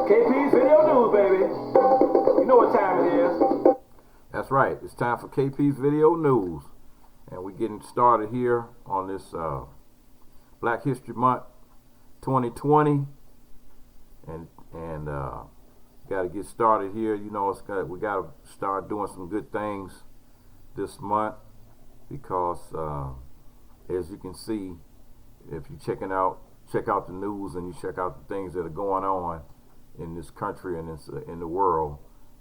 KP's Video News, baby. You know what time it is. That's right. It's time for KP's Video News. And we're getting started here on this Black History Month 2020. And got to get started here. You know, we got to start doing some good things this month because, as you can see, if you check out the news and you check out the things that are going on in this country and in the world,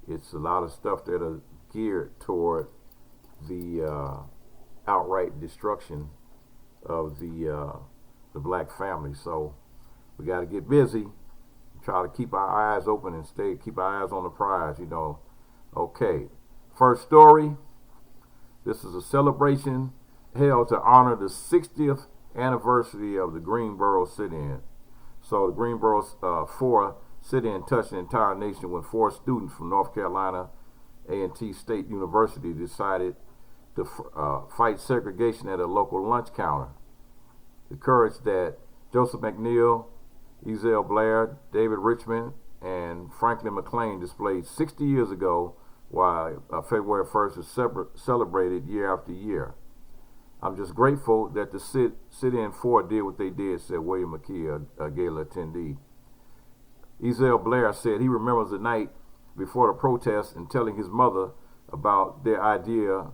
it's a lot of stuff that are geared toward the outright destruction of the black family. So we got to get busy, try to keep our eyes open and keep our eyes on the prize, you know. Okay, first story. This is a celebration held to honor the 60th anniversary of the Greensboro sit-in. So the Greensboro 4 sit-in touched the entire nation when 4 students from North Carolina A&T State University decided to fight segregation at a local lunch counter. The courage that Joseph McNeil, Ezell Blair, David Richmond, and Franklin McLean displayed 60 years ago, while February 1st is celebrated year after year. I'm just grateful that the sit-in 4 did what they did, said William McKee, a gala attendee. Ezell Blair said he remembers the night before the protest and telling his mother about their idea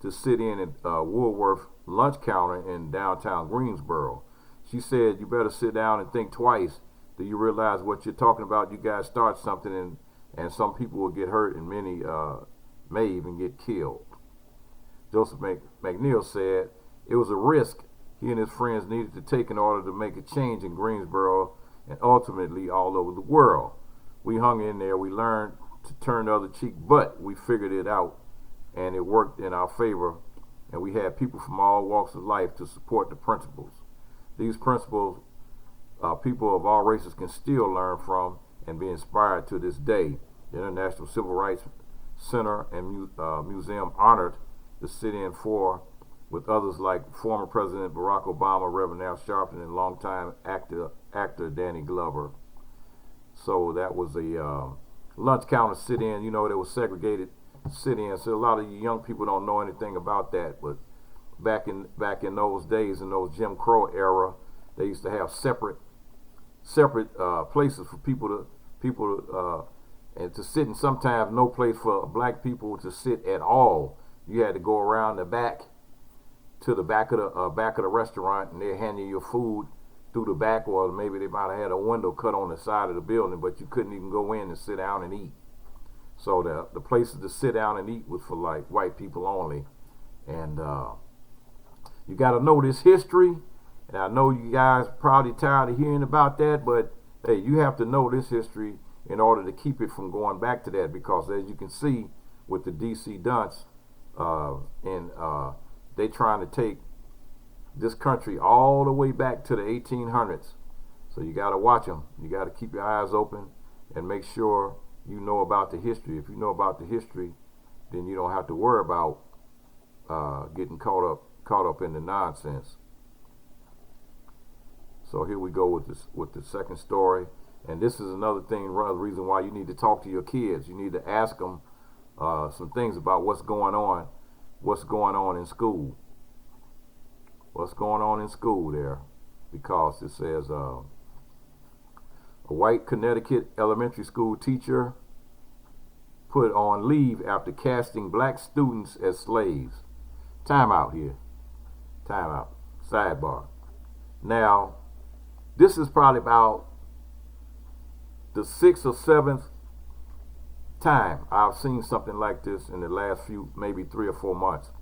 to sit in at Woolworth lunch counter in downtown Greensboro. She said, "You better sit down and think twice. Do you realize what you're talking about? You guys start something and some people will get hurt and many may even get killed." Joseph McNeil said it was a risk he and his friends needed to take in order to make a change in Greensboro and ultimately all over the world. We hung in there. We learned to turn the other cheek, but we figured it out, and it worked in our favor, and we had people from all walks of life to support the principles. These principles people of all races can still learn from and be inspired to this day. The International Civil Rights Center and Museum honored the sit-in 4 with others like former President Barack Obama, Reverend Al Sharpton, and longtime actor Danny Glover. So that was a lunch counter sit-in. You know, there was segregated sit-in. So a lot of you young people don't know anything about that. But back in those days, in those Jim Crow era, they used to have separate places for people to and to sit, and sometimes no place for black people to sit at all. You had to go around the back to the back of the restaurant, and they hand you your food through the back, or maybe they might have had a window cut on the side of the building, but you couldn't even go in and sit down and eat. So the places to sit down and eat was for like white people only. And you got to know this history, and I know you guys probably tired of hearing about that, but hey, you have to know this history in order to keep it from going back to that, because as you can see with the DC dunce, they trying to take this country all the way back to the 1800s. So you got to watch them. You got to keep your eyes open and make sure you know about the history. If you know about the history, then you don't have to worry about getting caught up in the nonsense. So here we go with the second story, and this is another reason why you need to talk to your kids. You need to ask them some things about what's going on in school. What's going on in school there? Because it says a white Connecticut elementary school teacher put on leave after casting black students as slaves. Time out here. Time out. Sidebar. Now, this is probably about the 6th or 7th time I've seen something like this in the last maybe 3 or 4 months,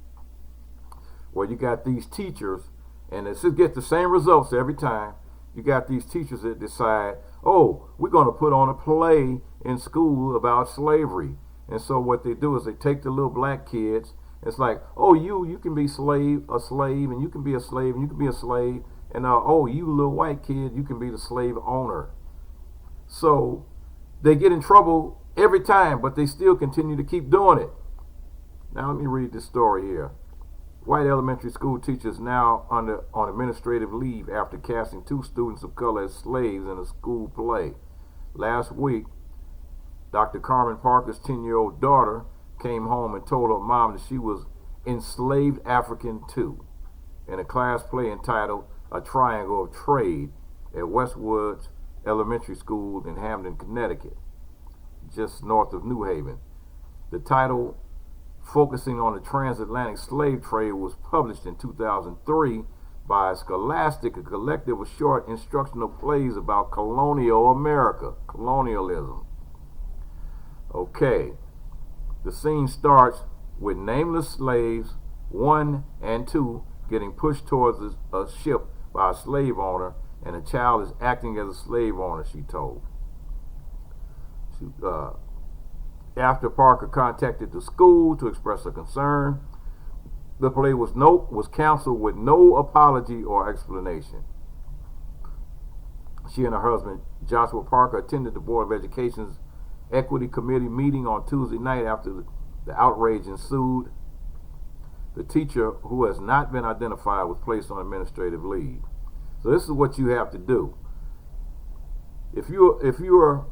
where you got these teachers, and it gets the same results every time. You got these teachers that decide, oh, we're going to put on a play in school about slavery. And so what they do is they take the little black kids. It's like, oh, you can be a slave, and you can be a slave, and you can be a slave. And oh, you little white kid, you can be the slave owner. So they get in trouble every time, but they still continue to keep doing it. Now let me read this story here. White elementary school teachers now on administrative leave after casting 2 students of color as slaves in a school play. Last week, Dr. Carmen Parker's 10-year-old daughter came home and told her mom that she was enslaved African too in a class play entitled A Triangle of Trade at Westwoods Elementary School in Hamden, Connecticut, just north of New Haven. The title, focusing on the transatlantic slave trade, was published in 2003 by Scholastic, a collective of short instructional plays about colonial America, colonialism. Okay, the scene starts with nameless slaves, 1 and 2, getting pushed towards a ship by a slave owner, and a child is acting as a slave owner, she told. After Parker contacted the school to express her concern, the play was canceled with no apology or explanation. She and her husband, Joshua Parker, attended the Board of Education's Equity Committee meeting on Tuesday night after the outrage ensued. The teacher, who has not been identified, was placed on administrative leave. So this is what you have to do. If you're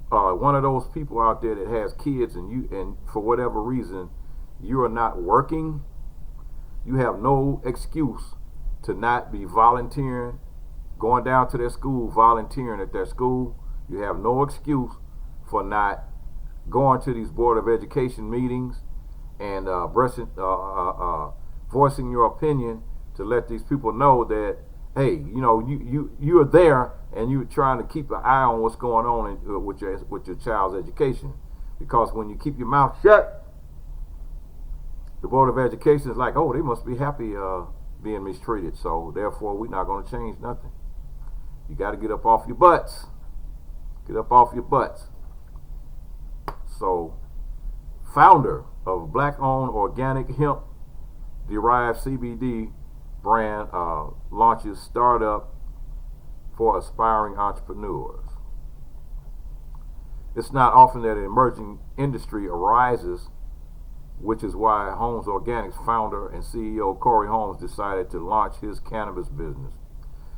one of those people out there that has kids and for whatever reason you are not working, you have no excuse to not be volunteering, going down to their school, volunteering at their school. You have no excuse for not going to these Board of Education meetings and voicing your opinion to let these people know that, hey, you are there and you're trying to keep an eye on what's going on with your child's education. Because when you keep your mouth shut, the Board of Education is like, oh, they must be happy being mistreated, so therefore we're not going to change nothing. You got to get up off your butts. Get up off your butts. So, founder of black-owned organic hemp-derived CBD brand launches startup for aspiring entrepreneurs. It's not often that an emerging industry arises, which is why Holmes Organics founder and CEO Corey Holmes decided to launch his cannabis business.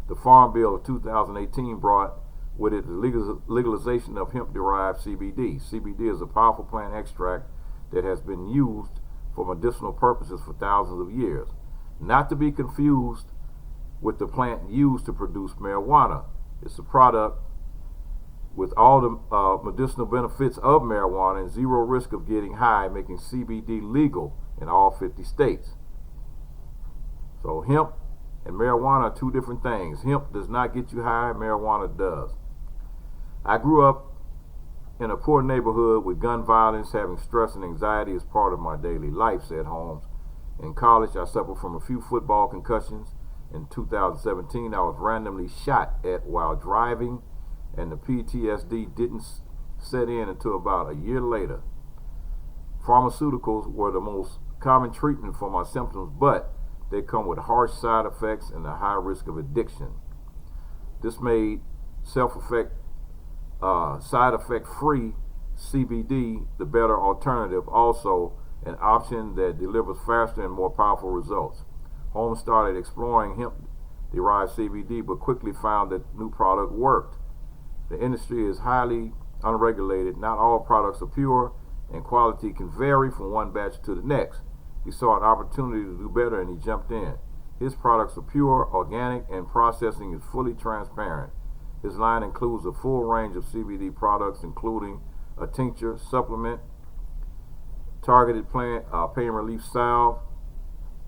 The Farm Bill of 2018 brought with it the legalization of hemp-derived CBD. CBD is a powerful plant extract that has been used for medicinal purposes for thousands of years. Not to be confused with the plant used to produce marijuana. It's a product with all the medicinal benefits of marijuana and zero risk of getting high, making CBD legal in all 50 states. So hemp and marijuana are 2 different things. Hemp does not get you high, marijuana does. I grew up in a poor neighborhood with gun violence, having stress and anxiety as part of my daily life, said Holmes. In college, I suffered from a few football concussions. In 2017, I was randomly shot at while driving, and the PTSD didn't set in until about a year later. Pharmaceuticals were the most common treatment for my symptoms, but they come with harsh side effects and a high risk of addiction. This made side effect free CBD the better alternative, also an option that delivers faster and more powerful results. Holmes started exploring hemp-derived CBD, but quickly found that new product worked. The industry is highly unregulated. Not all products are pure, and quality can vary from one batch to the next. He saw an opportunity to do better, and he jumped in. His products are pure, organic, and processing is fully transparent. His line includes a full range of CBD products, including a tincture, supplement, targeted pain relief salve,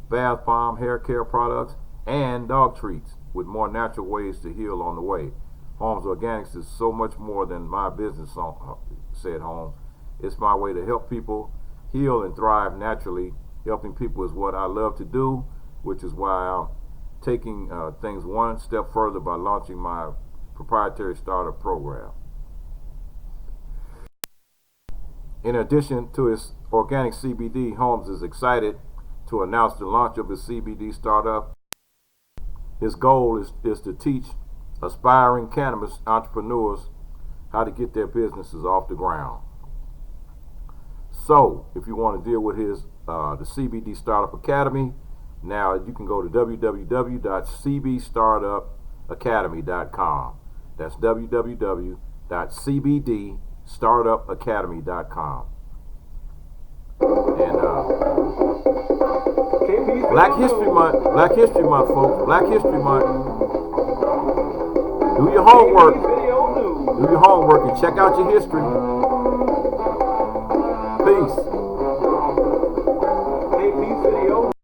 bath bomb, hair care products, and dog treats with more natural ways to heal on the way. Holmes Organics is so much more than my business, said Holmes. It's my way to help people heal and thrive naturally. Helping people is what I love to do, which is why I'm taking things one step further by launching my proprietary startup program. In addition to his organic CBD, Holmes is excited to announce the launch of his CBD startup. His goal is to teach aspiring cannabis entrepreneurs how to get their businesses off the ground. So, if you want to deal with his the CBD Startup Academy. Now you can go to www.cbstartupacademy.com. That's www.cbdstartupacademy.com. And Black History Month, folks. Black History Month. Do your homework. Do your homework and check out your history. Peace.